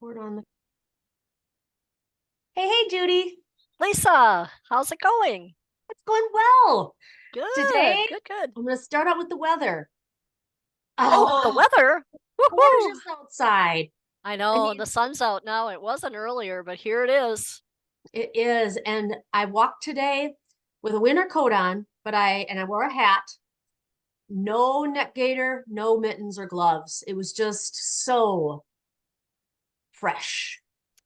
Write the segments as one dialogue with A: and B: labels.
A: Record on the. Hey, Judy.
B: Lisa, how's it going?
A: It's going well. Today,
B: Good, good, good.
A: I'm going to start out with the weather.
B: Oh, the
A: Oh,
B: weather. Woohoo!
A: gorgeous outside.
B: I
A: I
B: know
A: mean,
B: the sun's out now. It wasn't earlier, but here it is.
A: it is. And I walked today with a winter coat on, but I wore a hat, no neck gaiter, no mittens or gloves. It was just so fresh,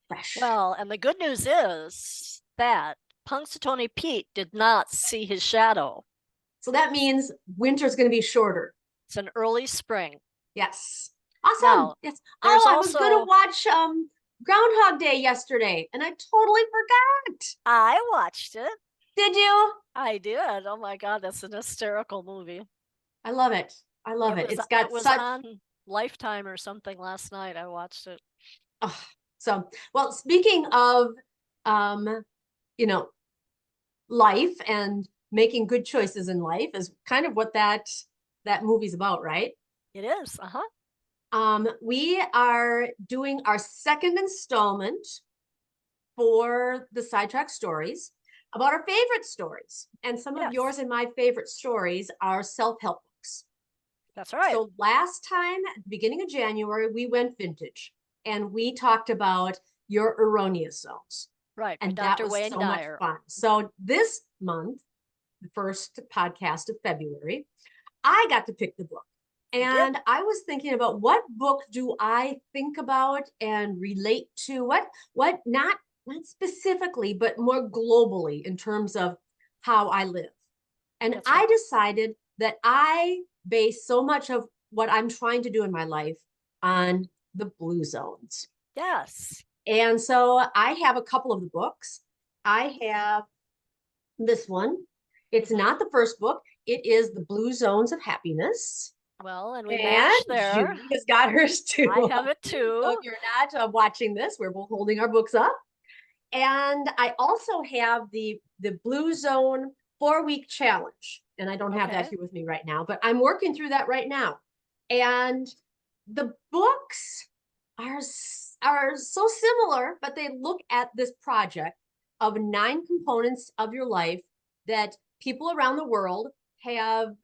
A: fresh.
B: Well, and the good news is that Punxsutawney Pete did not see his shadow.
A: So that means winter's going to be shorter.
B: It's an early spring.
A: Yes. Awesome.
B: Now,
A: Yes.
B: there's
A: Oh, I was going to
B: also,
A: watch Groundhog Day yesterday and I totally forgot.
B: I watched it.
A: Did you?
B: I did. Oh my God, that's an hysterical movie.
A: I love it. I love
B: It
A: it.
B: was
A: It's
B: it
A: got
B: was
A: such
B: on Lifetime or something last night. I watched it.
A: oh, so well, speaking of um, you know, life and making good choices in life is kind of what that movie's about, right?
B: It is. Uh-huh.
A: We are doing our second installment for the sidetrack stories about our favorite stories. And some of
B: Yes,
A: yours and my favorite stories are self-help books.
B: that's right.
A: So last time at the beginning of January, we went vintage and we talked about your erroneous zones.
B: Right, by
A: And that
B: Dr.
A: was
B: Wayne
A: so much
B: Dyer.
A: fun. So this month, the first podcast of February, I got to pick the book.
B: You did?
A: And I was thinking about what book do I think about and relate to? What not specifically, but more globally in terms of how I live. And
B: That's
A: I
B: right.
A: decided that I base so much of what I'm trying to do in my life on the blue zones.
B: Yes.
A: And so I have a couple of the books. I have this one. It's
B: Hmm.
A: not the first book. It is The Blue Zones of Happiness.
B: Well, and we
A: And
B: matched there.
A: Judy has got hers too.
B: I have it
A: So if
B: too.
A: you're not watching this, we're both holding our books up. And I also have the Blue Zone 4-week challenge. And I don't have that
B: Okay.
A: here with me right now, but I'm working through that right now. And the books are are so similar, but they look at this project of 9 components of your life that people around the world have,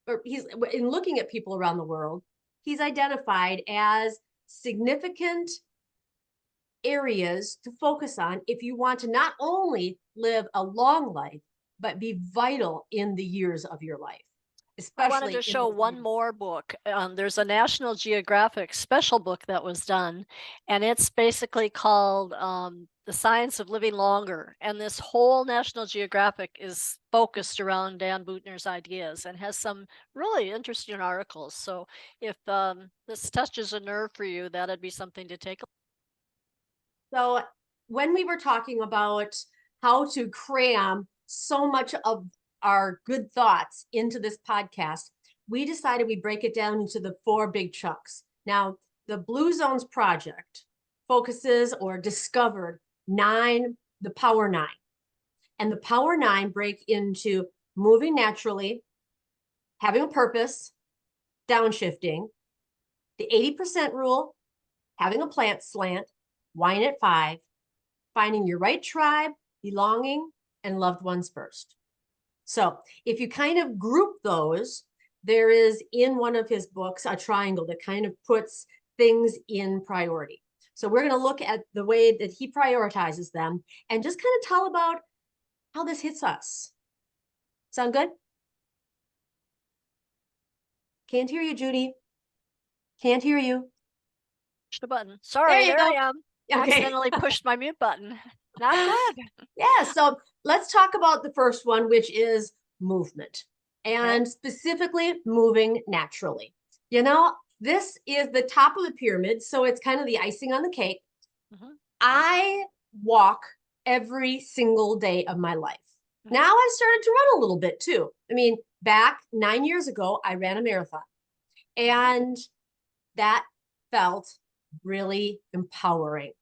A: or he's in looking at people around the world, he's identified as significant areas to focus on if you want to not only live a long life, but be vital in the years of your life,
B: I wanted
A: especially
B: to
A: in
B: show
A: the
B: one
A: winter.
B: more book. There's a National Geographic special book that was done, and it's basically called The Science of Living Longer. And this whole National Geographic is focused around Dan Buettner's ideas and has some really interesting articles. So if this touches a nerve for you, that'd be something to take a
A: So when we were talking about how to cram so much of our good thoughts into this podcast, we decided we break it down into the 4 big chunks. Now, the Blue Zones Project focuses or discovered the Power Nine. And the Power Nine break into moving naturally, having a purpose, downshifting, the 80% rule, having a plant slant, wine at 5, finding your right tribe, belonging, and loved ones first. So if you kind of group those, there is in one of his books a triangle that kind of puts things in priority. So we're going to look at the way that he prioritizes them and just kind of tell about how this hits us. Sound good? Can't hear you, Judy. Can't hear you.
B: push the button.
A: There
B: Sorry,
A: you
B: there I
A: go.
B: am.
A: Okay.
B: Accidentally pushed my mute button. Not good.
A: Yeah, so let's talk about the first one, which is movement,
B: Okay.
A: and specifically moving naturally. You know, this is the top of the pyramid, so it's kind of the icing on the cake.
B: Hmm.
A: I walk every single day of my life.
B: Hmm.
A: Now I started to run a little bit too. I mean, back 9 years ago, I ran a marathon,
B: Hmm.
A: and that felt really empowering.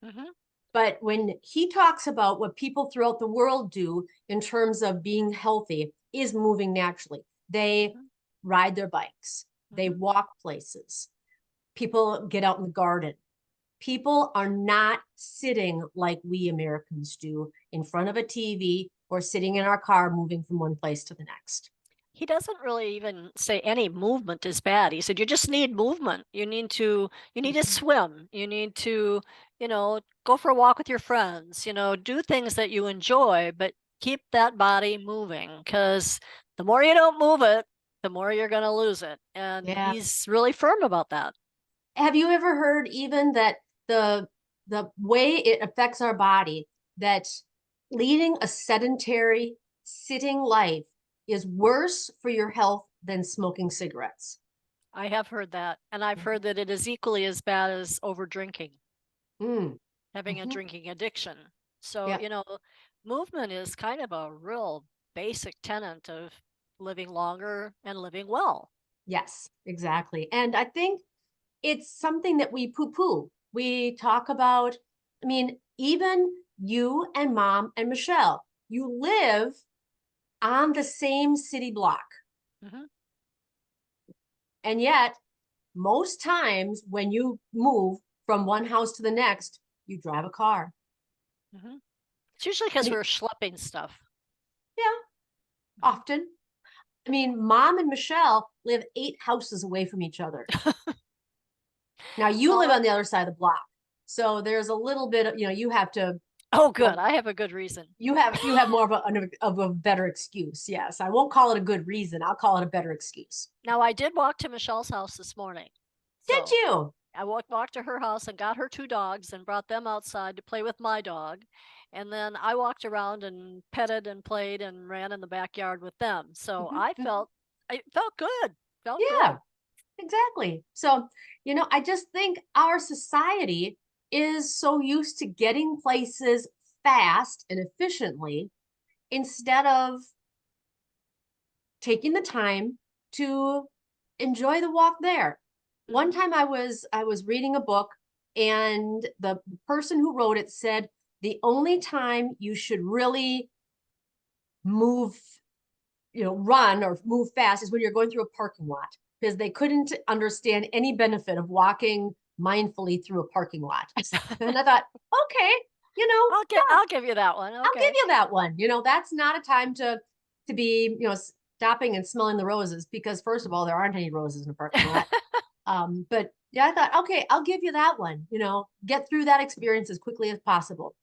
B: Hmm.
A: But when he talks about what people throughout the world do in terms of being healthy, is moving naturally. They
B: Hmm.
A: ride their bikes, they
B: Hmm.
A: walk places, people get out in the garden, People are not sitting like we Americans do in front of a TV or sitting in our car moving from one place to the next.
B: He doesn't really even say any movement is bad. He said you just need movement. You need to swim. You need to, go for a walk with your friends, do things that you enjoy, but keep that body moving, because the more you don't move it, the more you're going to lose it. And
A: Yeah.
B: he's really firm about that.
A: Have you ever heard even that the the way it affects our body, that leading a sedentary sitting life is worse for your health than smoking cigarettes?
B: I have heard that. And I've heard that it is equally as bad as over drinking,
A: Mm.
B: having a
A: Hmm.
B: drinking addiction. So,
A: Yeah.
B: movement is kind of a real basic tenet of living longer and living well.
A: Yes, exactly. And I think it's something that we poo-poo. We talk about, I mean, even you and mom and Michelle, you live on the same city block.
B: Mhm,
A: And yet, most times when you move from one house to the next, you drive a car.
B: mhm. It's usually
A: I
B: because
A: mean,
B: we're schlepping stuff.
A: yeah,
B: Mhm.
A: often. I mean, mom and Michelle live 8 houses away from each other. Now you live
B: Well,
A: on the other side of the block. So there's a little bit of, you have to,
B: oh, good.
A: well,
B: I have a good reason.
A: you have more of a better excuse. Yes. I won't call it a good reason. I'll call it a better excuse.
B: Now, I did walk to Michelle's house this morning.
A: Did
B: So
A: you?
B: I walked to her house and got her two dogs and brought them outside to play with my dog. And then I walked around and petted and played and ran in the backyard with them. So
A: Mhm, mhm.
B: I felt good. Felt
A: Yeah,
B: good.
A: exactly. So, I just think our society is so used to getting places fast and efficiently instead of taking the time to enjoy the walk there. One
B: Mhm,
A: time I was reading a book, and the person who wrote it said the only time you should really move, run or move fast is when you're going through a parking lot, because they couldn't understand any benefit of walking mindfully through a parking lot. And I thought, okay, yeah,
B: I'll give you that one.
A: I'll give
B: Okay.
A: you that one. That's not a time to be, stopping and smelling the roses, because first of all, there aren't any roses in a parking lot. But yeah, I thought, okay, I'll give you that one. Get through that experience as quickly as possible.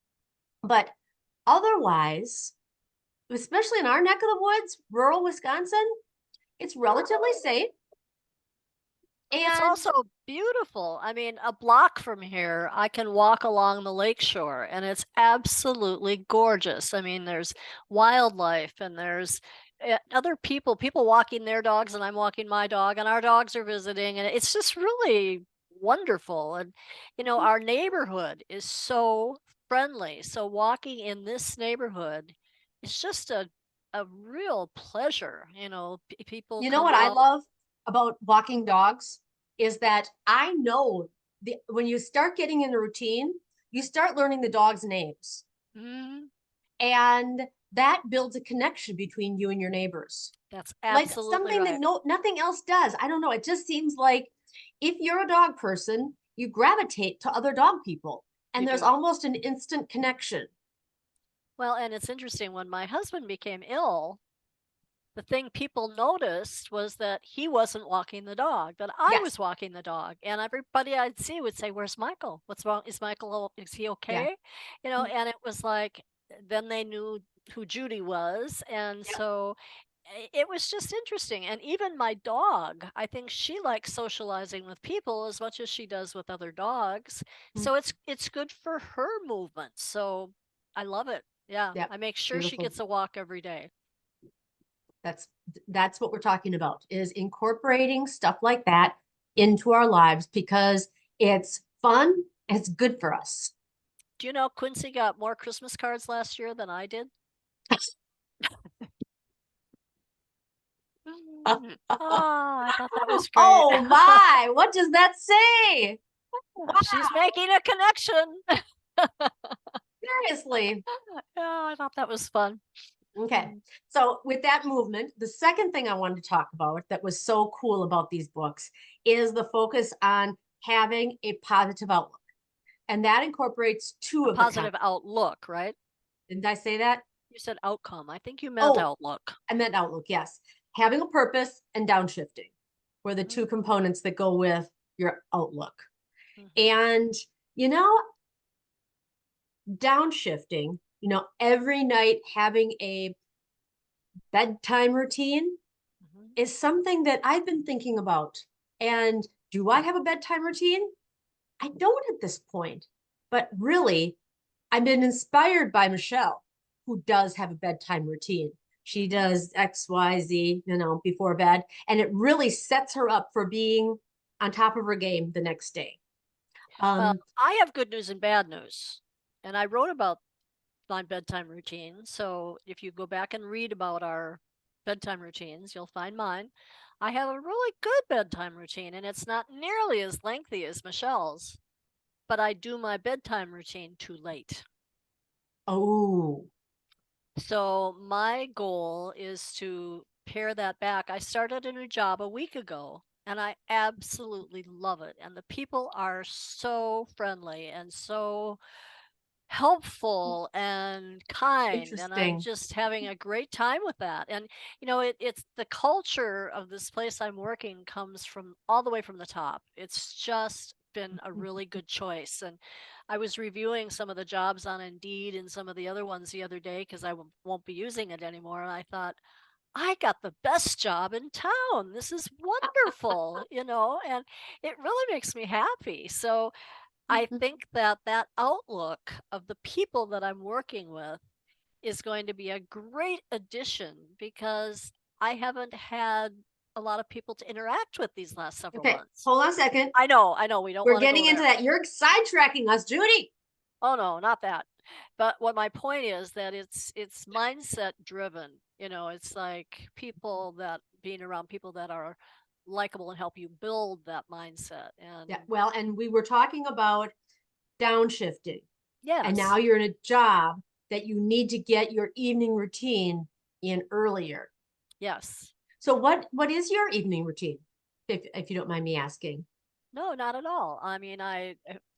A: But otherwise, especially in our neck of the woods, rural Wisconsin, it's relatively safe.
B: And it's
A: And
B: also beautiful. I mean, a block from here, I can walk along the lake shore and it's absolutely gorgeous. I mean, there's wildlife and there's other people walking their dogs, and I'm walking my dog, and our dogs are visiting, and it's just really wonderful. And, our neighborhood is so friendly. So walking in this neighborhood is just a real pleasure. People
A: you know
B: come
A: what I
B: out.
A: love about walking dogs is that I know when you start getting in the routine, you start learning the dog's names.
B: Mhm.
A: And that builds a connection between you and your neighbors.
B: That's
A: Like
B: absolutely
A: something that
B: right.
A: nothing else does. I don't know. It just seems like if you're a dog person, you gravitate to other dog people,
B: You
A: and there's
B: do.
A: almost an instant connection.
B: Well, and it's interesting, when my husband became ill, the thing people noticed was that he wasn't walking the dog, that I
A: Yes.
B: was walking the dog. And everybody I'd see would say, "Where's Michael? What's wrong? Is he
A: Yeah.
B: okay?" And it was like, then they knew who Judy was. And
A: Yep.
B: so it was just interesting. And even my dog, I think she likes socializing with people as much as she does with other dogs. So it's good for her movement. So I love it. Yeah,
A: Yep.
B: I make sure she
A: Beautiful.
B: gets a walk every day.
A: That's that's what we're talking about, is incorporating stuff like that into our lives, because it's fun and it's good for us.
B: Do you know Quincy got more Christmas cards last year than I did? Oh, I thought that was great.
A: Oh my, what does that say?
B: She's making a connection.
A: Seriously.
B: Yeah, I thought that was fun.
A: Okay. So with that movement, the second thing I wanted to talk about that was so cool about these books is the focus on having a positive outlook. And that incorporates two of the
B: Positive outlook, right?
A: Didn't I say that?
B: You said outcome. I think you meant
A: Oh,
B: outlook.
A: I meant outlook. Yes. Having a purpose and downshifting were the two components that go with your outlook. And, you know, downshifting, every night having a bedtime routine is something that I've been thinking about. And do I have a bedtime routine? I don't at this point, but really, I've been inspired by Michelle, who does have a bedtime routine. She does X, Y, Z, before bed, and it really sets her up for being on top of her game the next day.
B: Well, I have good news and bad news. And I wrote about my bedtime routine. So if you go back and read about our bedtime routines, you'll find mine. I have a really good bedtime routine, and it's not nearly as lengthy as Michelle's, but I do my bedtime routine too late.
A: Oh.
B: So my goal is to pare that back. I started a new job a week ago, and I absolutely love it. And the people are so friendly and so helpful and kind, and I'm
A: Interesting.
B: just having a great time with that. And it's the culture of this place I'm working comes from all the way from the top. It's just been a really good choice. And I was reviewing some of the jobs on Indeed and some of the other ones the other day because I won't be using it anymore, and I thought, I got the best job in town. This is wonderful, and it really makes me happy. So I think that that outlook of the people that I'm working with is going to be a great addition because I haven't had a lot of people to interact with these last several
A: Okay,
B: months.
A: hold on a second.
B: I know, we don't
A: We're
B: want to go
A: getting into
B: there.
A: that. You're sidetracking us, Judy.
B: Oh no, not that. But what my point is that it's mindset driven. It's like being around people that are likable and help you build that mindset. And
A: Yeah, well, and we were talking about downshifting. And now
B: yes,
A: you're in a job that you need to get your evening routine in earlier.
B: yes.
A: So what is your evening routine, if you don't mind me asking?
B: No, not at all. I mean,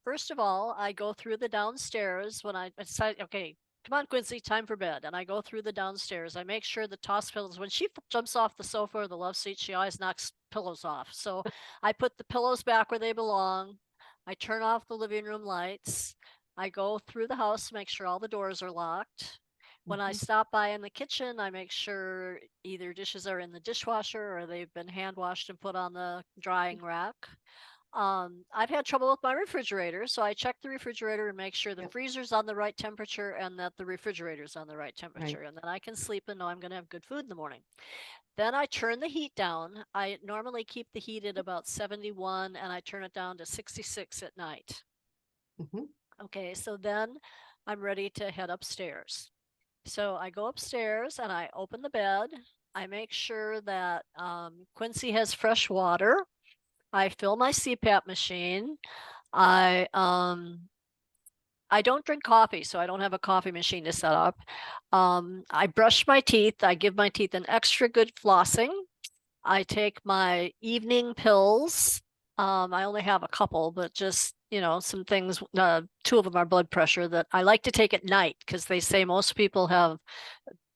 B: first of all, I go through the downstairs when I decide, okay, come on, Quincy, time for bed. And I go through the downstairs. I make sure the toss pillows, when she jumps off the sofa or the love seat, she always knocks pillows off. So I put the pillows back where they belong. I turn off the living room lights. I go through the house, make sure all the doors are locked. When I stop by in the kitchen, I make sure either dishes are in the dishwasher or they've been hand washed and put on the drying rack. I've had trouble with my refrigerator, so I check the refrigerator and make sure the
A: Yep.
B: freezer's on the right temperature and that the refrigerator's on the right temperature.
A: Right.
B: And then I can sleep and know I'm going to have good food in the morning. Then I turn the heat down. I normally keep the heat at about 71 and I turn it down to 66 at night.
A: Mm-hmm.
B: Okay, so then I'm ready to head upstairs. So I go upstairs and I open the bed. I make sure that Quincy has fresh water. I fill my CPAP machine. I don't drink coffee, so I don't have a coffee machine to set up. I brush my teeth. I give my teeth an extra good flossing. I take my evening pills. I only have a couple, but just some things. Two of them are blood pressure that I like to take at night because they say most people have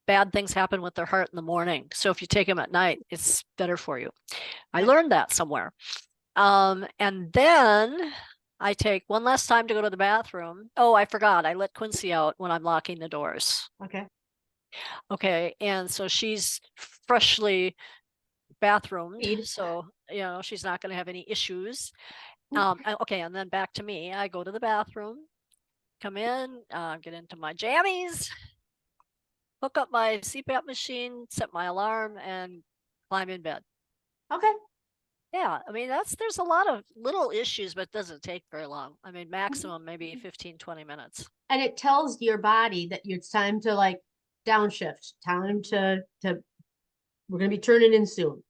B: bad things happen with their heart in the morning. So if you take them at night, it's better for you. I learned that somewhere. And then I take one last time to go to the bathroom. Oh, I forgot. I let Quincy out when I'm locking the doors.
A: Okay.
B: Okay. And so she's freshly bathroomed.
A: Feed.
B: So, she's not going to have any issues. Okay. And then back to me. I go to the bathroom, come in, get into my jammies, hook up my CPAP machine, set my alarm, and climb in bed.
A: Okay.
B: Yeah, I mean, there's a lot of little issues, but it doesn't take very long. I mean, maximum maybe 15, 20 minutes.
A: And it tells your body that it's time to like downshift, time to we're gonna be turning in soon.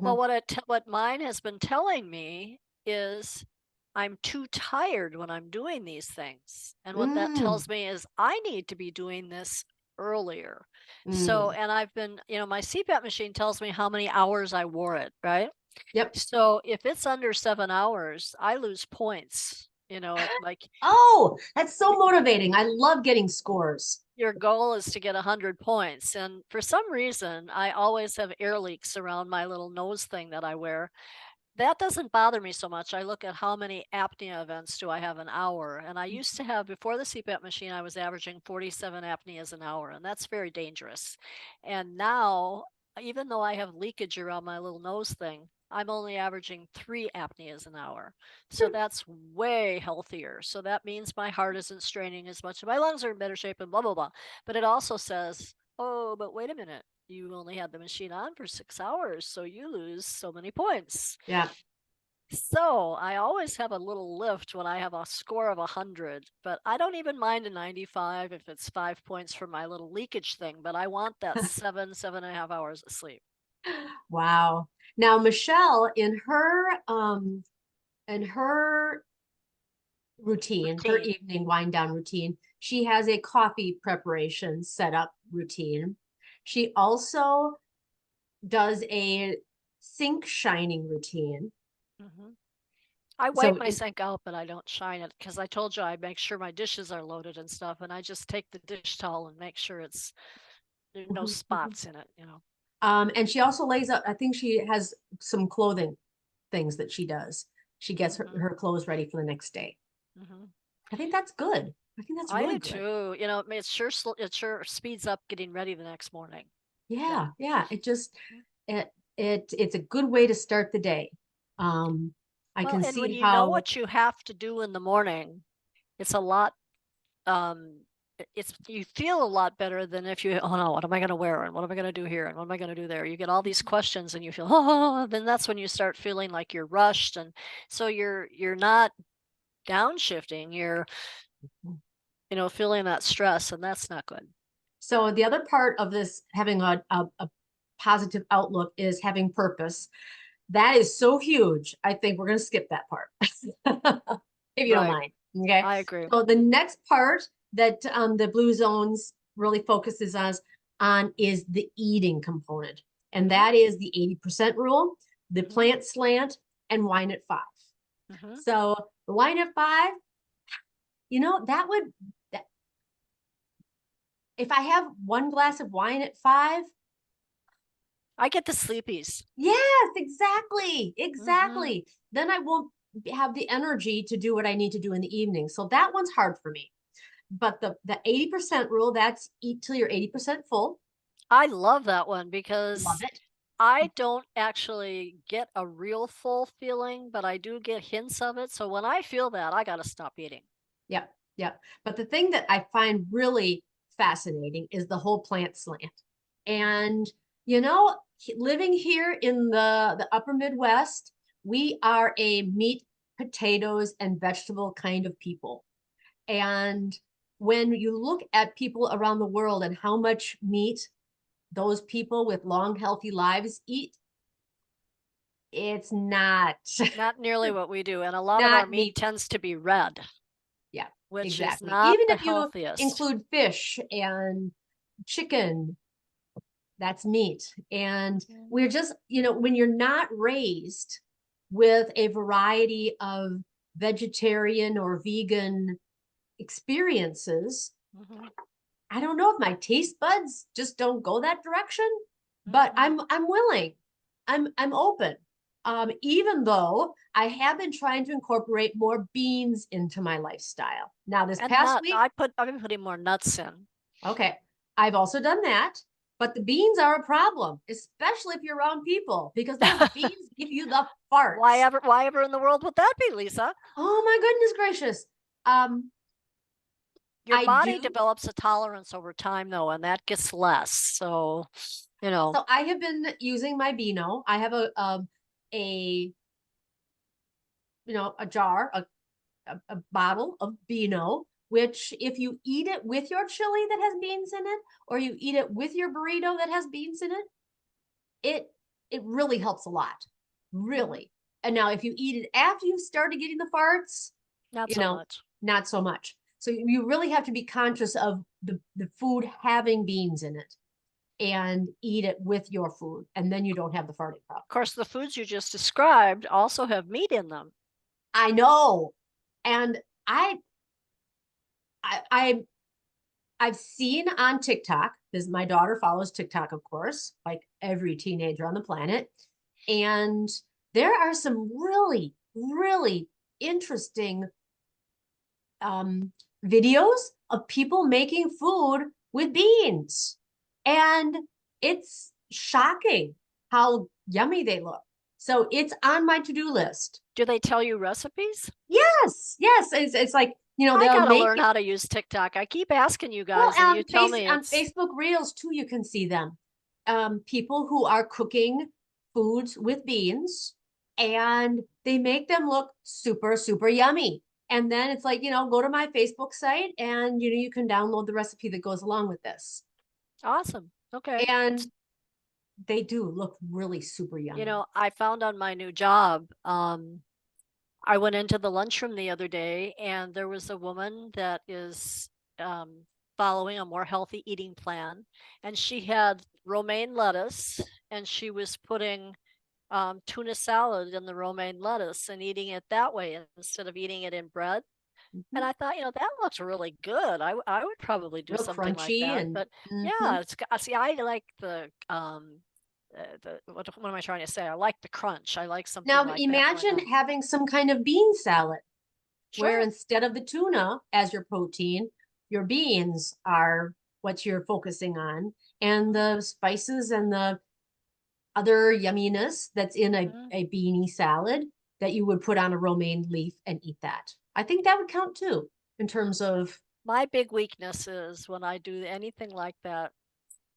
B: Well, what mine has been telling me is I'm too tired when I'm doing these things. And what that tells me is I need to be doing this earlier. So, and I've been, my CPAP machine tells me how many hours I wore it, right?
A: Yep.
B: So if it's under 7 hours, I lose points like
A: Oh, that's so motivating. I love getting scores.
B: your goal is to get 100 points. And for some reason, I always have air leaks around my little nose thing that I wear. That doesn't bother me so much. I look at how many apnea events do I have an hour. And I used to have, before the CPAP machine, I was averaging 47 apneas an hour, and that's very dangerous. And now, even though I have leakage around my little nose thing, I'm only averaging 3 apneas an hour. So that's way healthier. So that means my heart isn't straining as much. My lungs are in better shape and blah, blah, blah. But it also says, oh, but wait a minute. You only had the machine on for 6 hours, so you lose so many points.
A: Yeah.
B: So I always have a little lift when I have a score of 100, but I don't even mind a 95 if it's 5 points for my little leakage thing, but I want that 7.5 hours of sleep.
A: Wow. Now, Michelle, in her routine, her evening wind down routine, she has a coffee preparation setup routine. She also does a sink shining routine.
B: Mm-hmm. I wipe
A: So
B: my sink out, but I don't shine it because I told you I make sure my dishes are loaded and stuff, and I just take the dish towel and make sure there's no spots in it.
A: And she also lays out, I think she has some clothing things that she does. She gets her clothes ready for the next day.
B: Mm-hmm.
A: I think that's good. I think that's
B: I
A: really
B: do
A: good.
B: too. It sure speeds up getting ready the next morning.
A: Yeah. It's a good way to start the day. I
B: Well,
A: can
B: and when
A: see
B: you know
A: how
B: what you have to do in the morning, it's a lot it's you feel a lot better than if you, oh no, what am I going to wear and what am I going to do here and what am I going to do there? You get all these questions and you feel, oh, then that's when you start feeling like you're rushed, and so you're not downshifting, you're feeling that stress, and that's not good.
A: so the other part of this having a positive outlook is having purpose. That is so huge. I think we're going to skip that part if you don't
B: Right.
A: mind. Okay.
B: I agree.
A: So the next part that the Blue Zones really focuses on is the eating component. And that is the 80% rule, the plant slant, and wine at 5. So the wine at 5, that if I have one glass of wine at 5,
B: I get the sleepies.
A: yes,
B: Mm-hmm.
A: exactly. Then I won't have the energy to do what I need to do in the evening. So that one's hard for me. But the 80% rule, that's eat till you're 80% full.
B: I love that one
A: Love
B: because
A: it.
B: I don't actually get a real full feeling, but I do get hints of it. So when I feel that, I got to stop eating.
A: Yep, yep. But the thing that I find really fascinating is the whole plant slant. And living here in the upper Midwest, we are a meat, potatoes, and vegetable kind of people. And when you look at people around the world and how much meat those people with long, healthy lives eat, it's not
B: Not nearly what we do. And a lot of our
A: not
B: meat
A: meat.
B: tends to be red,
A: Yeah,
B: which is
A: exactly.
B: not
A: Even
B: the
A: if you
B: healthiest.
A: include fish and chicken, that's meat. And we're just, when you're not raised with a variety of vegetarian or vegan experiences,
B: Mm-hmm.
A: I don't know if my taste buds just don't go that direction, but
B: Mm-hmm.
A: I'm willing. I'm open. Even though I have been trying to incorporate more beans into my lifestyle. Now this
B: And
A: past
B: nut,
A: week,
B: I've been putting more nuts in.
A: okay, I've also done that, but the beans are a problem, especially if you're around people, because those beans give you the farts.
B: Why ever in the world would that be, Lisa?
A: Oh my goodness gracious. Um,
B: Your
A: I
B: body
A: do.
B: develops a tolerance over time, though, and that gets less. So.
A: So I have been using my Beano. I have a a jar, a bottle of Beano, which if you eat it with your chili that has beans in it, or you eat it with your burrito that has beans in it, it it really helps a lot. Really. And now if you eat it after you've started getting the farts,
B: Not
A: you
B: so
A: know,
B: much.
A: not so much. So you really have to be conscious of the food having beans in it and eat it with your food, and then you don't have the farting problem.
B: Of course, the foods you just described also have meat in them.
A: I know. And I I, I I've seen on TikTok, because my daughter follows TikTok, of course, like every teenager on the planet. And there are some really, really interesting um, videos of people making food with beans. And it's shocking how yummy they look. So it's on my to-do list.
B: Do they tell you recipes?
A: Yes, yes. It's like,
B: I
A: they'll
B: gotta
A: make
B: learn
A: it.
B: how to use TikTok. I keep asking you
A: Well,
B: guys, and you tell me
A: on
B: it's
A: Facebook Reels too, you can see them. People who are cooking foods with beans, and they make them look super, super yummy. And then it's like, go to my Facebook site, and you can download the recipe that goes along with this.
B: awesome. Okay.
A: And they do look really super
B: You
A: yummy.
B: know, I found on my new job, I went into the lunchroom the other day and there was a woman that is um, following a more healthy eating plan. And she had romaine lettuce and she was putting tuna salad in the romaine lettuce and eating it that way instead of eating it in bread. And
A: Mhm.
B: I thought, that looks really good. I would probably do
A: Real
B: something like
A: crunchy
B: that.
A: and
B: But
A: mhm.
B: yeah, see, I like what am I trying to say? I like the crunch. I like something
A: Now
B: like that going
A: imagine
B: on.
A: having some kind of bean salad, where
B: Sure.
A: instead of the tuna as your protein, your beans are what you're focusing on, and
B: Mhm.
A: the spices and the other yumminess that's in
B: Mhm.
A: a beanie salad that you would put on a romaine leaf and eat that. I think that would count too in terms of,
B: My big weakness is when I do anything like that,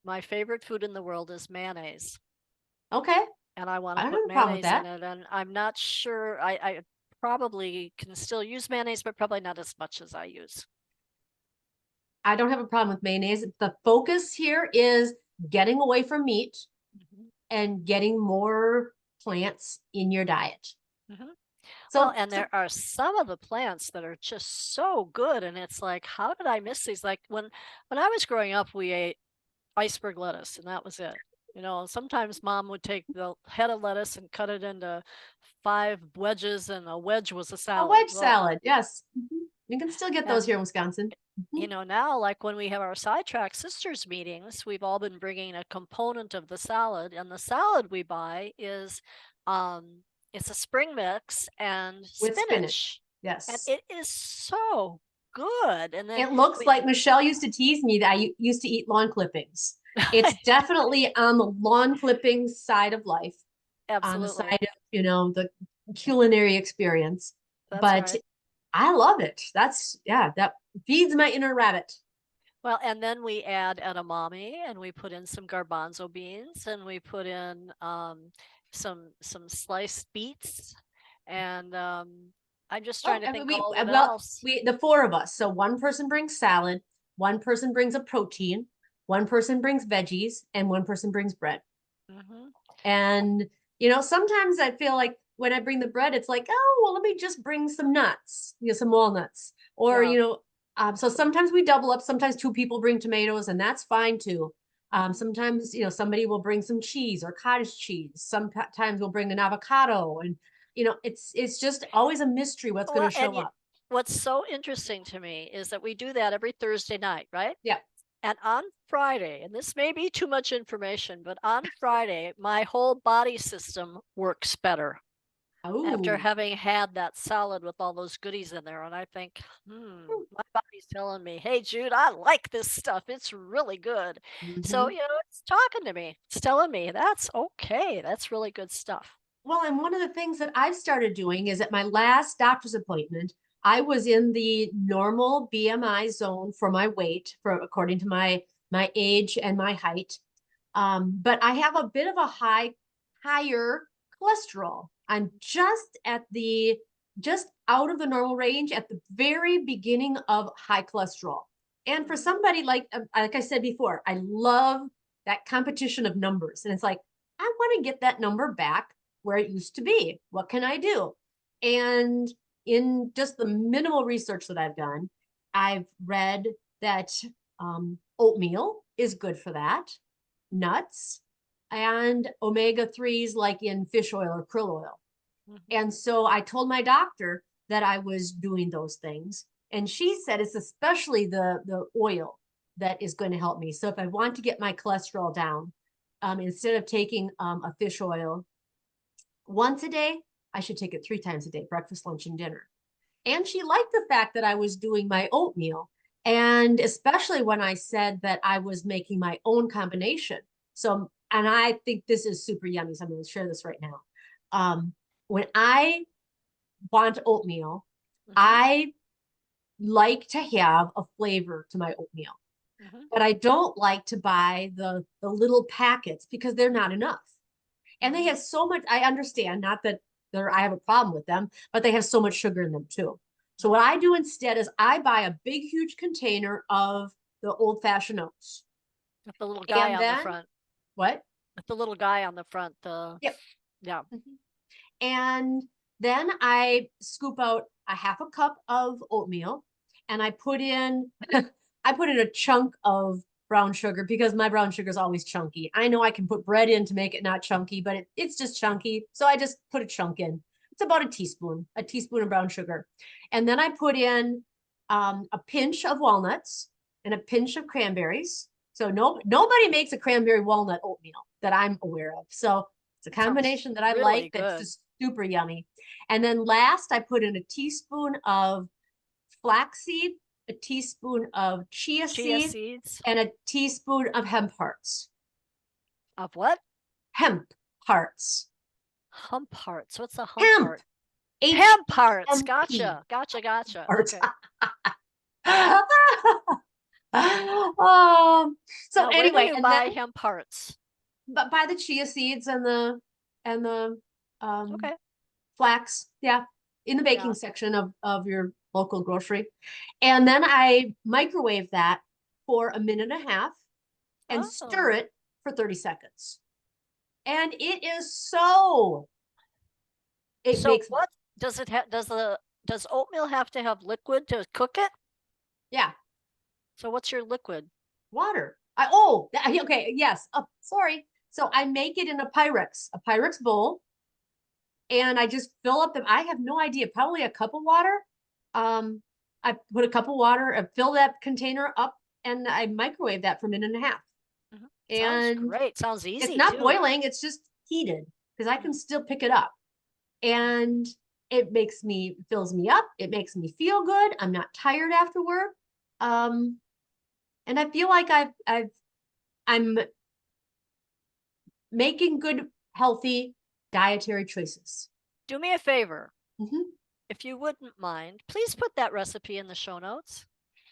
B: my favorite food in the world is mayonnaise.
A: okay,
B: And I want
A: I
B: to
A: don't
B: put
A: have a problem with
B: mayonnaise in
A: that.
B: it. And I'm not sure, I probably can still use mayonnaise, but probably not as much as I use.
A: I don't have a problem with mayonnaise. The focus here is getting away from meat
B: Mhm.
A: and getting more plants in your diet.
B: Mhm. Well,
A: So,
B: and
A: so
B: there are some of the plants that are just so good, and it's like, how did I miss these? Like when I was growing up, we ate iceberg lettuce, and that was it. Sometimes mom would take the head of lettuce and cut it into 5 wedges, and a wedge was a
A: a
B: salad.
A: wedge
B: Well,
A: salad, yes. Mhm. You can still get those
B: and
A: here in Wisconsin. Mhm.
B: now, like when we have our sidetrack sisters meetings, we've all been bringing a component of the salad, and the salad we buy is, um, it's a spring mix and
A: With spinach.
B: spinach, and
A: Yes.
B: it is so good. And then
A: It looks
B: we,
A: like Michelle used to tease me that I used to eat lawn clippings. It's definitely on the lawn clippings side of life, on the
B: absolutely,
A: side of, the culinary experience.
B: that's
A: But
B: right.
A: I love it. Yeah, that feeds my inner rabbit.
B: Well, and then we add edamame, and we put in some garbanzo beans, and we put in some sliced beets, and I'm just
A: Oh,
B: trying to
A: I mean,
B: think all what
A: well,
B: else.
A: the four of us. So one person brings salad, one person brings a protein, one person brings veggies, and one person brings bread.
B: Hmm.
A: And, sometimes I feel like when I bring the bread, it's like, oh, well, let me just bring some nuts, some walnuts. Or,
B: Yeah.
A: so sometimes we double up. Sometimes two people bring tomatoes, and that's fine too.
B: Hmm.
A: Sometimes, somebody will bring some cheese or cottage cheese. Sometimes we'll bring an avocado. And, it's just always a mystery what's going
B: Well,
A: to show up.
B: what's so interesting to me is that we do that every Thursday night, right?
A: Yeah.
B: And on Friday, and this may be too much information, but on Friday, my whole body system works better after
A: Oh.
B: having had that salad with all those goodies in there. And I think, my body's telling me, hey, Jude, I like this stuff. It's really good. So,
A: Mm-hmm.
B: it's talking to me. It's telling me that's okay. That's really good stuff.
A: Well, and one of the things that I've started doing is at my last doctor's appointment, I was in the normal BMI zone for my weight, for according to my age and my height. But I have a bit of a higher cholesterol. I'm just out of the normal range at the very beginning of high cholesterol. And for
B: Mhm.
A: somebody like I said before, I love that competition of numbers. And it's like, I want to get that number back where it used to be. What can I do? And in just the minimal research that I've done, I've read that oatmeal is good for that, nuts, and omega 3s like in fish oil or krill oil.
B: Mhm.
A: And so I told my doctor that I was doing those things. And she said it's especially the oil that is going to help me. So if I want to get my cholesterol down, instead of taking a fish oil once a day, I should take it 3 times a day, breakfast, lunch, and dinner. And she liked the fact that I was doing my oatmeal. And especially when I said that I was making my own combination. So, and I think this is super yummy. So I'm going to share this right now. When I want oatmeal, I like to have a flavor to my oatmeal. But I don't like to buy the little packets because they're not enough. And they have so much, I understand, not that I have a problem with them, but they have so much sugar in them too. So what I do instead is I buy a big, huge container of the old-fashioned oats.
B: With the little guy
A: And
B: on
A: then,
B: the front.
A: what?
B: With the little guy on the front.
A: Yep.
B: Yeah.
A: And then I scoop out a half a cup of oatmeal and I put in a chunk of brown sugar because my brown sugar is always chunky. I know I can put bread in to make it not chunky, but it's just chunky. So I just put a chunk in. It's about a teaspoon of brown sugar. And then I put in a pinch of walnuts and a pinch of cranberries. So nobody makes a cranberry walnut oatmeal that I'm aware of. So it's a combination that I
B: really
A: like
B: good.
A: that's just super yummy. And then last, I put in a teaspoon of flaxseed, a teaspoon of chia seeds, and a teaspoon of hemp hearts.
B: Of what?
A: Hemp hearts.
B: Hump hearts. What's a hump heart?
A: Hemp.
B: Hemp hearts. Gotcha.
A: Hearts.
B: Okay.
A: So
B: now,
A: anyway,
B: where do you
A: and
B: buy
A: then
B: hemp hearts?
A: but buy the chia seeds and the
B: Okay.
A: flax, yeah, in the baking section of your local grocery. And then I microwave that for a minute and a half and stir it for 30 seconds. And it is so makes
B: what does it have? Does oatmeal have to have liquid to cook it?
A: Yeah.
B: So what's your liquid?
A: Water. Okay, yes. Oh, sorry. So I make it in a Pyrex bowl, and I just fill up them. I have no idea, probably a cup of water. I put a cup of water and fill that container up, and I microwave that for a minute and a half.
B: Sounds great. Sounds easy.
A: It's not boiling, it's just heated because I can still pick it up. And it fills me up. It makes me feel good. I'm not tired afterward. And I feel like I'm making good, healthy dietary choices.
B: Do me a favor. If you wouldn't mind, please put that recipe in the show notes.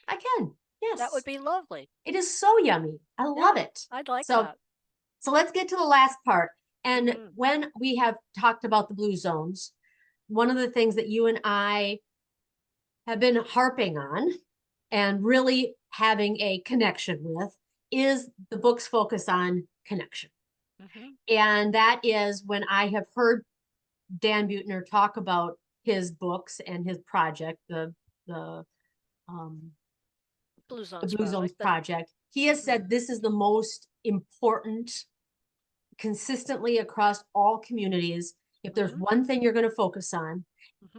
A: I can. Yes.
B: That would be lovely.
A: It is so yummy. I love it.
B: I'd like that.
A: So let's get to the last part. And when we have talked about the blue zones, one of the things that you and I have been harping on and really having a connection with is the book's focus on connection. And that is when I have heard Dan Buettner talk about his books and his project, the
B: Blue Zones,
A: project. He has said this is the most important consistently across all communities. If there's one thing you're going to focus on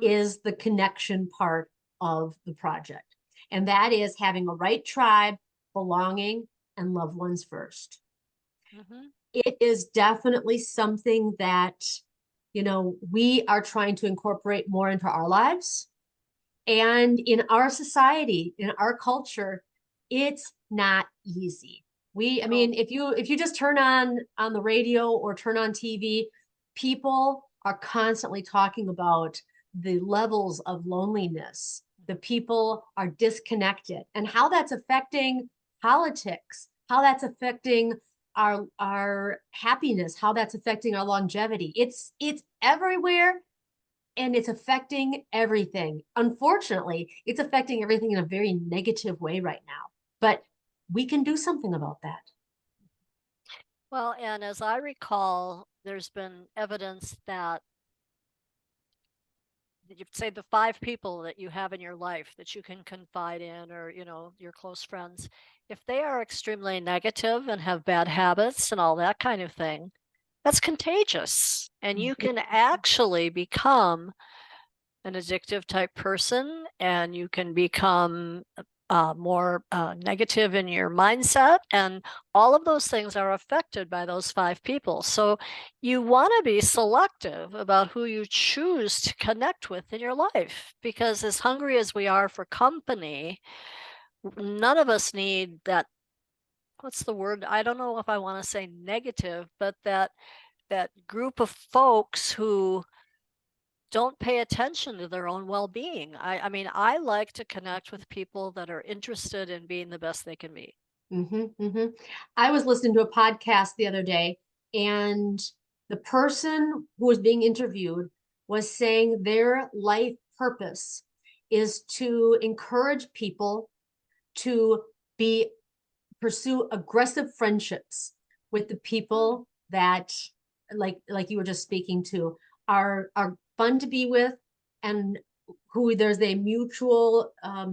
A: is the connection part of the project. And that is having a right tribe, belonging, and loved ones first. It is definitely something that, we are trying to incorporate more into our lives. And in our society, in our culture, it's not easy. I mean, if you just turn on the radio or turn on TV, people are constantly talking about the levels of loneliness. The people are disconnected and how that's affecting politics, how that's affecting our happiness, how that's affecting our longevity. It's everywhere. And it's affecting everything. Unfortunately, it's affecting everything in a very negative way right now. But we can do something about that.
B: Well, and as I recall, there's been evidence that you say the 5 people that you have in your life that you can confide in, or your close friends, if they are extremely negative and have bad habits and all that kind of thing, that's contagious, and you can actually become an addictive type person, and you can become more negative in your mindset, and all of those things are affected by those 5 people. So you want to be selective about who you choose to connect with in your life, because as hungry as we are for company, none of us need that, what's the word, I don't know if I want to say negative, but that group of folks who don't pay attention to their own well-being. I mean, I like to connect with people that are interested in being the best they can be.
A: I was listening to a podcast the other day, and the person who was being interviewed was saying their life purpose is to encourage people to be pursue aggressive friendships with the
B: Mm.
A: people that, like you were just speaking to, are fun to be with, and who there's a mutual
B: Like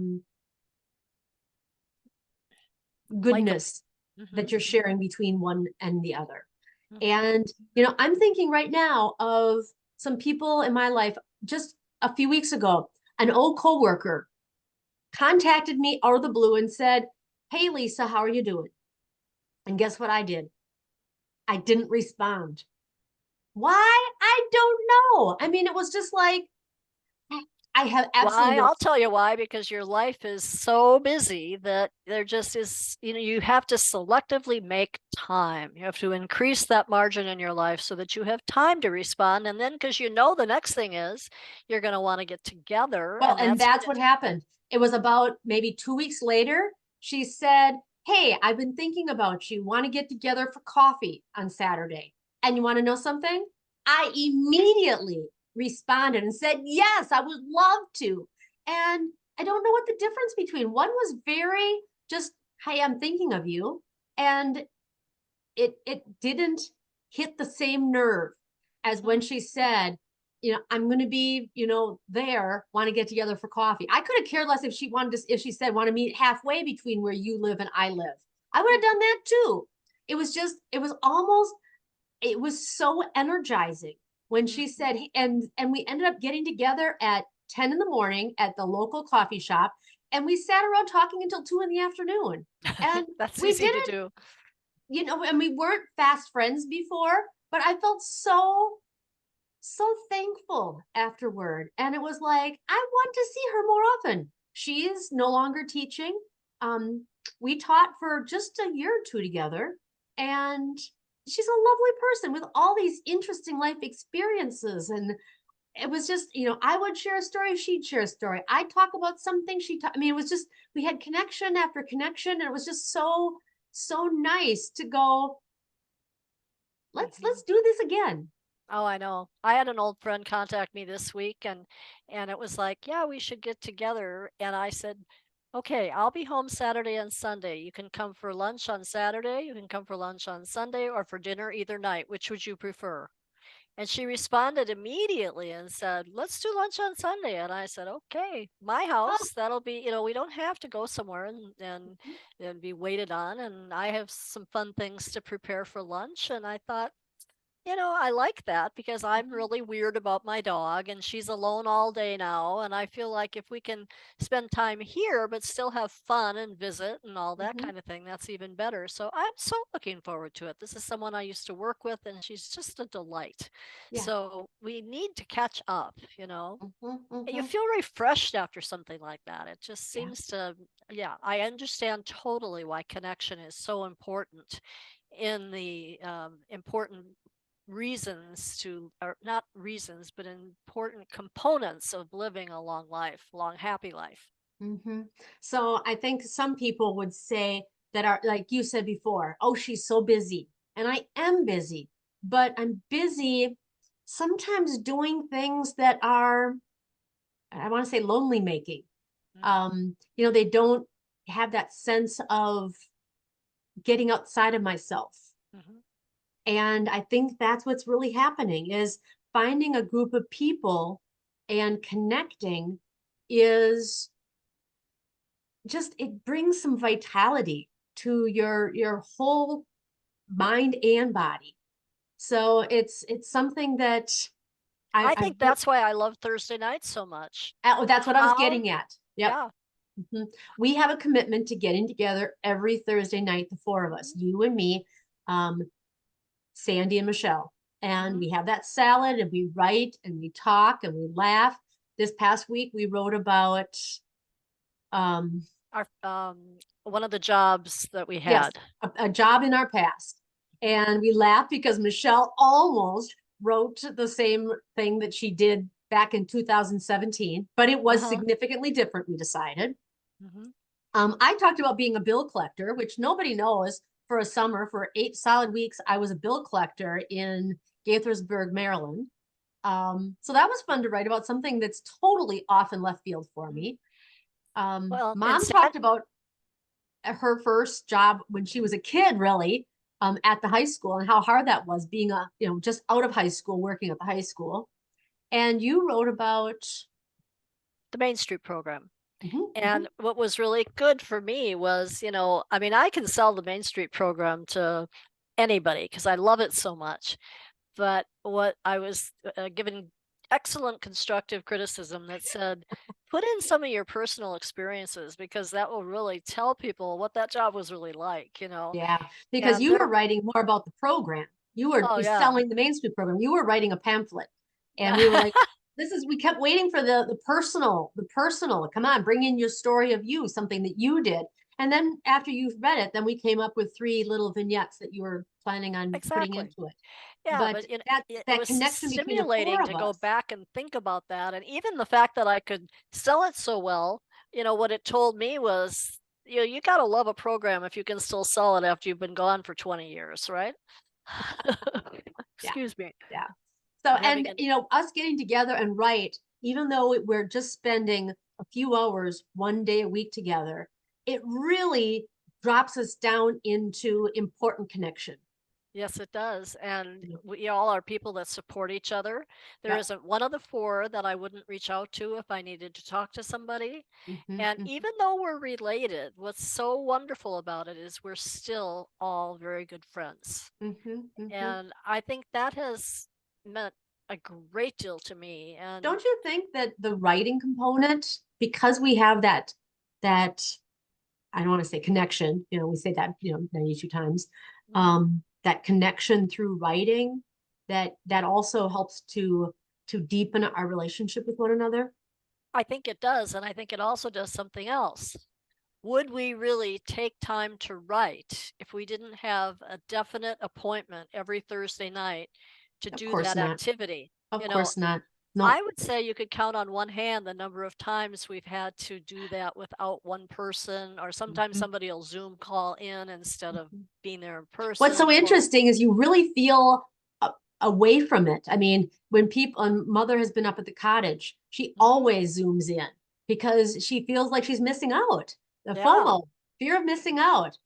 B: them.
A: goodness
B: Hmm.
A: that you're sharing between one and the other.
B: Hmm.
A: And, I'm thinking right now of some people in my life. Just a few weeks ago, an old coworker contacted me out of the blue and said, "Hey, Lisa, how are you doing?" And guess what I did? I didn't respond. Why? I don't know. I mean, it was just like, I have absolutely
B: Why?
A: no.
B: I'll tell you why, because your life is so busy that there just is, you have to selectively make time. You have to increase that margin in your life so that you have time to respond. And then, because the next thing is you're going to want to get together,
A: Well,
B: and
A: and
B: that's going
A: that's
B: to
A: what happened. It was about maybe 2 weeks later. She said, "Hey, I've been thinking about you. Want to get together for coffee on Saturday?" And you want to know something? I immediately responded and said, "Yes, I would love to." And I don't know what the difference between one was very just, "Hey, I'm thinking of you." And it didn't hit the same nerve as
B: Mhm.
A: when she said, "I'm going to be, there, want to get together for coffee." I could have cared less if she wanted to, if she said, "Want to meet halfway between where you live and I live." I would have done that too. It was so energizing when she
B: Mhm.
A: said, and we ended up getting together at 10 in the morning at the local coffee shop, and we sat around talking until 2 in the afternoon. And
B: That's
A: we
B: easy
A: did
B: to
A: it,
B: do.
A: and we weren't fast friends before, but I felt so thankful afterward. And it was like, I want to see her more often. She is no longer teaching. Um, we taught for just a year or two together, and she's a lovely person with all these interesting life experiences. And it was just, I would share a story, she'd share a story. I'd talk about something, I mean, it was just, we had connection after connection, and it was just so nice to go, let's
B: Mhm.
A: do this again.
B: Oh, I know. I had an old friend contact me this week, and it was like, "Yeah, we should get together." And I said, "Okay, I'll be home Saturday and Sunday. You can come for lunch on Saturday, you can come for lunch on Sunday, or for dinner either night. Which would you prefer?" And she responded immediately and said, "Let's do lunch on Sunday." And I said, "Okay, my
A: Oh,
B: house. That'll be, we don't have to go somewhere and be waited on. And I have some fun things to prepare for lunch." And I thought, I like that, because I'm
A: mhm,
B: really weird about my dog, and she's alone all day now. And I feel like if we can spend time here, but still have fun and visit and all that
A: mhm.
B: kind of thing, that's even better. So I'm so looking forward to it. This is someone I used to work with, and she's just a delight.
A: Yeah.
B: So we need to catch up,
A: Mhm,
B: You
A: mhm.
B: feel refreshed after something like that. It just
A: Yeah.
B: seems to, yeah, I understand totally why connection is so important in the important reasons to, or not reasons, but important components of living a long life, long, happy life.
A: So I think some people would say that, are like you said before, "Oh, she's so busy." And I am busy, but I'm busy sometimes doing things that are, I want to say, lonely making.
B: Mm-hmm.
A: They don't have that sense of getting outside of myself.
B: Mm-hmm.
A: And I think that's what's really happening, is finding a group of people and connecting is just, it brings some vitality to your whole mind and body. So it's something that
B: I
A: I've
B: think that's why I love Thursday nights so much.
A: that's what I was
B: How?
A: getting at. Yep.
B: Yeah.
A: Mhm. We have a commitment to getting together every Thursday night, the four of us, you and me, um, Sandy and Michelle. And
B: Mhm.
A: we have that salad and we write and we talk and we laugh. This past week we wrote about um
B: Our one of the jobs that we
A: yes,
B: had.
A: a job in our past. And we laughed because Michelle almost wrote the same thing that she did back in 2017, but it was
B: Uh-huh.
A: significantly different, we decided.
B: Mhm.
A: I talked about being a bill collector, which nobody knows. For a summer, for 8 solid weeks, I was a bill collector in Gaithersburg, Maryland. So that was fun to write about, something that's totally off in left field for
B: Mhm.
A: me.
B: Well, and
A: Mom talked about her first job when she was a kid, really, at the high school, and how hard that was, being just out of high school, working at the high school. And you wrote about.
B: the Main Street program.
A: Mhm,
B: And
A: mhm.
B: what was really good for me was, I mean, I can sell the Main Street program to anybody because I love it so much. But what I was given excellent constructive criticism that said, put in some of your personal experiences because that will really tell people what that job was really like.
A: Yeah, because
B: And
A: you were
B: there,
A: writing more about the program. You were
B: oh yeah,
A: selling the Main Street program. You were writing a pamphlet, and we were like, We kept waiting for the personal, the personal. Come on, bring in your story of you, something that you did. And then after you've read it, then we came up with three little vignettes that you were planning on putting
B: exactly.
A: into it.
B: Yeah,
A: But
B: but
A: that
B: it
A: that
B: was
A: connection between the four
B: stimulating
A: of
B: to go
A: us.
B: back and think about that. And even the fact that I could sell it so well, what it told me was, you got to love a program if you can still sell it after you've been gone for 20 years, right?
A: Yeah,
B: Excuse me.
A: yeah. So,
B: I'm having
A: and
B: an
A: us getting together and write, even though we're just spending a few hours one day a week together, it really drops us down into important connection.
B: Yes, it does. And
A: You know?
B: we all are people that support each other. There
A: Yep.
B: isn't one of the four that I wouldn't reach out to if I needed to talk to somebody.
A: Mhm,
B: And
A: mhm,
B: even though we're related, what's so wonderful about it is we're still all very good friends.
A: mhm, mhm.
B: And I think that has meant a great deal to me. And
A: Don't you think that the writing component, because we have that I don't want to say connection, we say that, 92 times,
B: mhm,
A: that connection through writing, that also helps to deepen our relationship with one another?
B: I think it does. And I think it also does something else. Would we really take time to write if we didn't have a definite appointment every Thursday night to
A: Of
B: do
A: course
B: that
A: not.
B: activity?
A: Of
B: You know,
A: course not. No.
B: I would say you could count on one hand the number of times we've had to do that without one person, or sometimes
A: Mhm,
B: somebody will Zoom call in instead of
A: mhm.
B: being there in
A: What's so
B: person, or
A: interesting is you really feel away from it. I mean, when mother has been up at the cottage, she
B: Mhm.
A: always zooms in because she feels like she's missing out. The
B: Yeah,
A: FOMO, fear of missing out.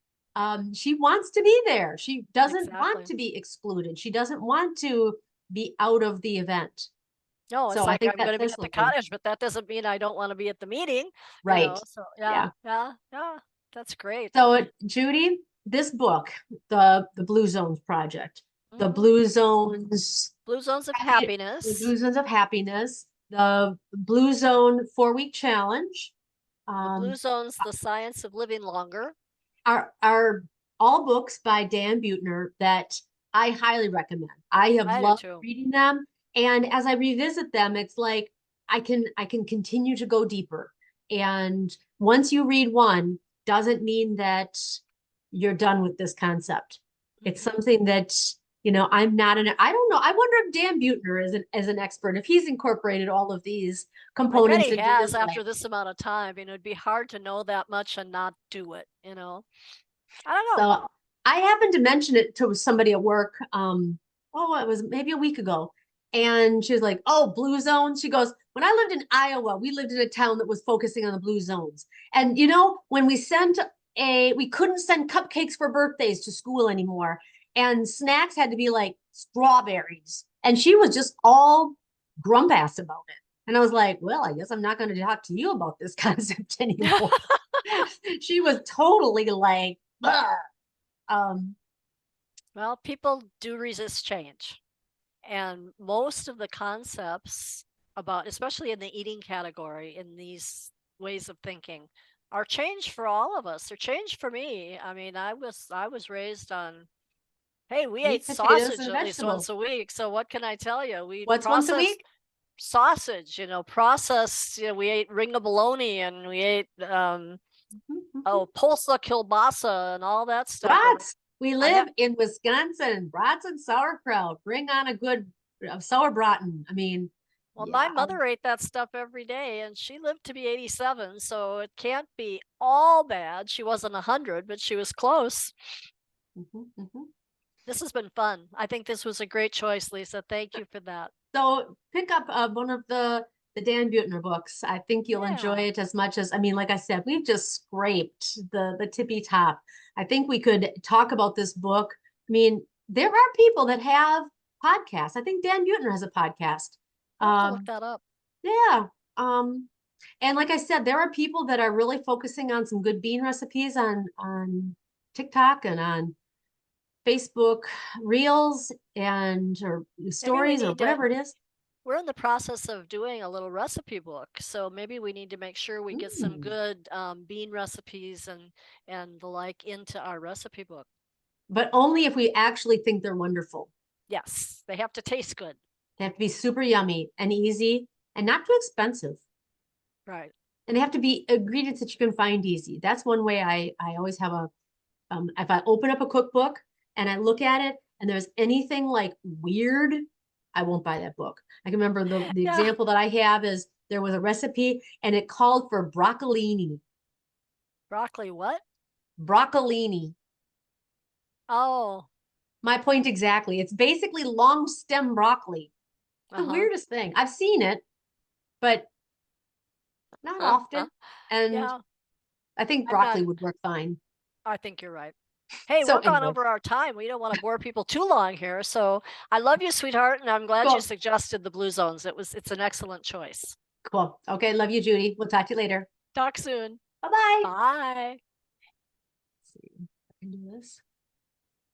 A: She wants to be there. She doesn't want
B: exactly.
A: to be excluded. She doesn't want to be out of the event.
B: No, it's
A: So I
B: like
A: think
B: I'm
A: that
B: going to be
A: says
B: at the
A: something.
B: cottage, but that doesn't mean I don't want to be at the meeting.
A: Right.
B: So yeah,
A: Yeah.
B: yeah, yeah, that's great.
A: So, Judy, this book, the Blue Zones Project, the
B: Mhm.
A: Blue Zones,
B: Blue zones of
A: the
B: happiness,
A: Blue Zones of Happiness, the Blue Zone 4 week challenge,
B: the blue
A: um,
B: zones, the science of living longer.
A: are all books by Dan Buettner that I highly recommend. I have
B: I do
A: loved
B: too.
A: reading them, and as I revisit them, it's like I can continue to go deeper. And once you read one, doesn't mean that you're done with this concept. It's
B: Mhm.
A: something that I'm not I don't know. I wonder if Dan Buettner is an expert, if he's incorporated all of these
B: I bet
A: components
B: he
A: into
B: has
A: his
B: after
A: life.
B: this amount of time. It'd be hard to know that much and not do it. I don't know.
A: So I happened to mention it to somebody at work. It was maybe a week ago. And she was like, "Oh, blue zones." She goes, "When I lived in Iowa, we lived in a town that was focusing on the blue zones. And when we couldn't send cupcakes for birthdays to school anymore. And snacks had to be like strawberries. And she was just all grumpass about it. And I was like, well, I guess I'm not going to talk to you about this concept anymore. She was totally like, "Ugh." Um,
B: Well, people do resist change. And most of the concepts about, especially in the eating category, in these ways of thinking, are changed for all of us. They're changed for me. I mean, I was raised on, hey, we ate
A: Meat, potatoes,
B: sausage
A: and
B: at least once
A: vegetables.
B: a week. So what can I tell you? We
A: What's once a
B: processed
A: week?
B: sausage, processed, we ate ring of bologna, and we ate
A: Mhm.
B: pulsa kielbasa and all that stuff. And
A: Brats. We
B: I have
A: live in Wisconsin. Brats and sauerkraut. Bring on a good sauerbraten. I mean,
B: Well, my
A: yeah.
B: mother ate that stuff every day, and she lived to be 87, so it can't be all bad. She wasn't 100, but she was close.
A: Mhm, mhm.
B: This has been fun. I think this was a great choice, Lisa. Thank you for that.
A: So pick up one of the Dan Buettner books. I think you'll enjoy
B: Yeah.
A: it as much as, I mean, like I said, we've just scraped the tippy top. I think we could talk about this book. I mean, there are people that have podcasts. I think Dan Buettner has a podcast.
B: I'll have to look
A: Um,
B: that up.
A: yeah. And like I said, there are people that are really focusing on some good bean recipes on TikTok and on Facebook Reels and or
B: Maybe we
A: stories or
B: need to,
A: whatever it is.
B: we're in the process of doing a little recipe book. So maybe we need to make sure we get some
A: Mm.
B: good bean recipes and the like into our recipe book.
A: But only if we actually think they're wonderful.
B: Yes, they have to taste good.
A: They have to be super yummy and easy and not too expensive.
B: Right.
A: And they have to be ingredients that you can find easy. That's one way I always have a if I open up a cookbook and I look at it and there's anything like weird, I won't buy that book. I can remember the
B: Yeah.
A: example that I have is there was a recipe and it called for broccolini.
B: Broccoli, what?
A: Broccolini.
B: Oh,
A: My point exactly. It's basically long stem broccoli. The
B: uh-huh.
A: weirdest thing. I've seen it, but not often. And
B: Yeah,
A: I think
B: I'm not,
A: broccoli would work fine.
B: I think you're right. Hey,
A: So
B: we're gone
A: anyway,
B: over our time. We don't want to bore people too long here. So I love you, sweetheart, and I'm glad you
A: cool.
B: suggested the Blue Zones. It's an excellent choice.
A: Cool. Okay. Love you, Judy. We'll talk to you later.
B: Talk soon.
A: Bye bye.
B: Bye.
A: See if I can do this.